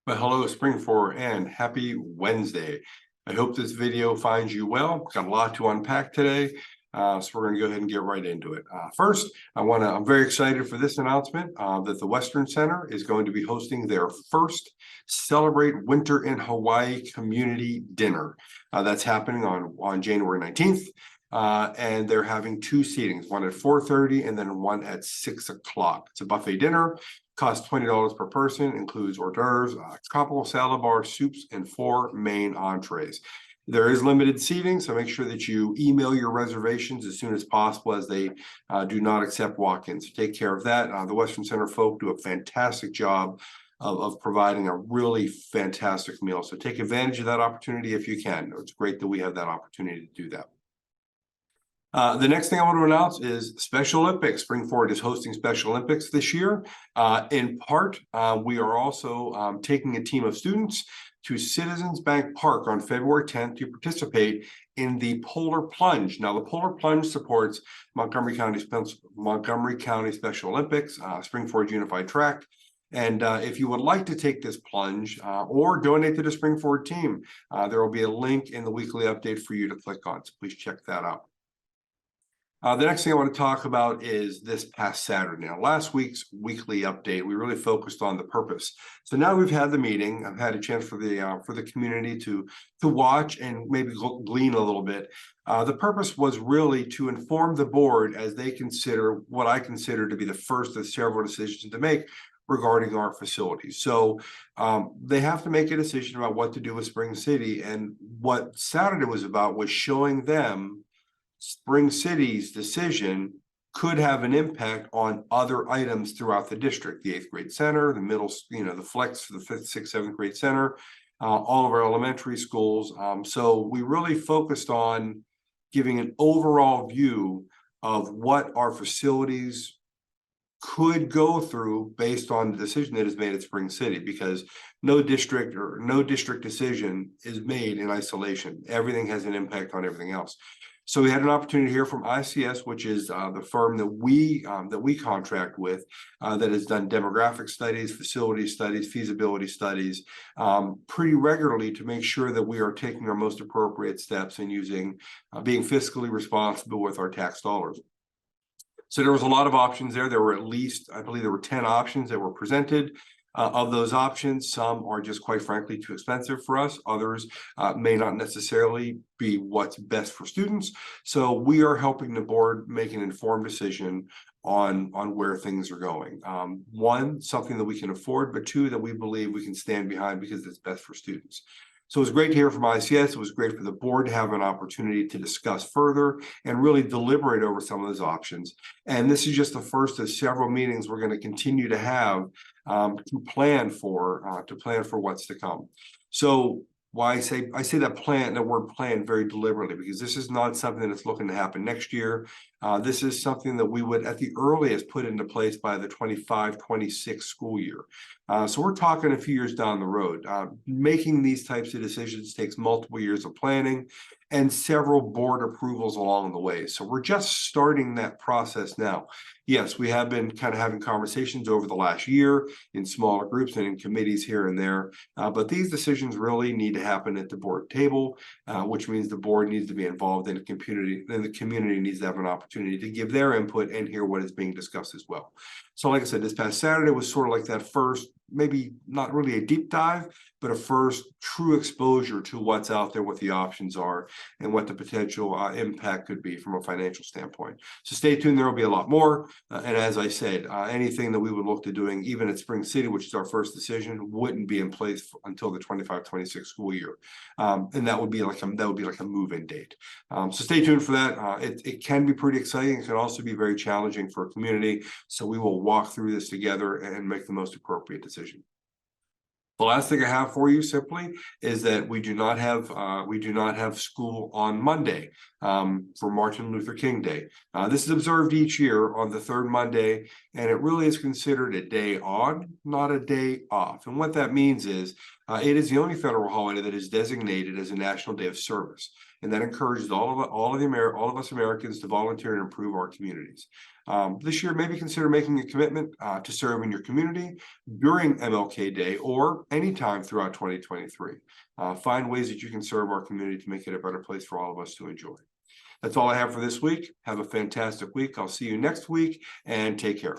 Well, hello, Spring4, and happy Wednesday. I hope this video finds you well. Got a lot to unpack today, so we're going to go ahead and get right into it. First, I'm very excited for this announcement that the Western Center is going to be hosting their first Celebrate Winter in Hawaii Community Dinner. That's happening on January 19th. And they're having two seatings, one at 4:30 and then one at 6 o'clock. It's a buffet dinner. Costs $20 per person, includes hors d'oeuvres, tropical salad bar, soups, and 4 main entrees. There is limited seating, so make sure that you email your reservations as soon as possible, as they do not accept walk-ins. So take care of that. The Western Center folk do a fantastic job of providing a really fantastic meal. So take advantage of that opportunity if you can. It's great that we have that opportunity to do that. The next thing I want to announce is Special Olympics. Spring4 is hosting Special Olympics this year. In part, we are also taking a team of students to Citizens Bank Park on February 10th to participate in the Polar Plunge. Now, the Polar Plunge supports Montgomery County Special Olympics, Spring4 Unified Track. And if you would like to take this plunge or donate to the Spring4 team, there will be a link in the weekly update for you to click on. So please check that out. The next thing I want to talk about is this past Saturday. Now, last week's weekly update, we really focused on the purpose. So now we've had the meeting. I've had a chance for the community to watch and maybe glean a little bit. The purpose was really to inform the board as they consider what I consider to be the first of several decisions to make regarding our facilities. So they have to make a decision about what to do with Spring City. And what Saturday was about was showing them Spring City's decision could have an impact on other items throughout the district, the 8th grade center, the middle, the flex for the 5th, 6th, 7th grade center, all of our elementary schools. So we really focused on giving an overall view of what our facilities could go through based on the decision that is made at Spring City, because no district decision is made in isolation. Everything has an impact on everything else. So we had an opportunity to hear from ICS, which is the firm that we contract with, that has done demographic studies, facility studies, feasibility studies pretty regularly to make sure that we are taking our most appropriate steps and being fiscally responsible with our tax dollars. So there was a lot of options there. There were at least, I believe there were 10 options that were presented. Of those options, some are just quite frankly too expensive for us. Others may not necessarily be what's best for students. So we are helping the board make an informed decision on where things are going. One, something that we can afford, but two, that we believe we can stand behind because it's best for students. So it was great to hear from ICS. It was great for the board to have an opportunity to discuss further and really deliberate over some of those options. And this is just the first of several meetings we're going to continue to have to plan for what's to come. So why I say that word plan very deliberately, because this is not something that's looking to happen next year. This is something that we would at the earliest put into place by the 25-26 school year. So we're talking a few years down the road. Making these types of decisions takes multiple years of planning and several board approvals along the way. So we're just starting that process now. Yes, we have been kind of having conversations over the last year in smaller groups and in committees here and there, but these decisions really need to happen at the board table, which means the board needs to be involved in the community, and the community needs to have an opportunity to give their input and hear what is being discussed as well. So like I said, this past Saturday was sort of like that first, maybe not really a deep dive, but a first true exposure to what's out there, what the options are, and what the potential impact could be from a financial standpoint. So stay tuned, there will be a lot more. And as I said, anything that we would look to doing, even at Spring City, which is our first decision, wouldn't be in place until the 25-26 school year. And that would be like a move-in date. So stay tuned for that. It can be pretty exciting. It can also be very challenging for a community. So we will walk through this together and make the most appropriate decision. The last thing I have for you simply is that we do not have school on Monday for Martin Luther King Day. This is observed each year on the third Monday, and it really is considered a day on, not a day off. And what that means is it is the only federal holiday that is designated as a national day of service. and that encourages all of us Americans to volunteer and improve our communities. This year, maybe consider making a commitment to serve in your community during MLK Day or anytime throughout 2023. Find ways that you can serve our community to make it a better place for all of us to enjoy. That's all I have for this week. Have a fantastic week. I'll see you next week, and take care.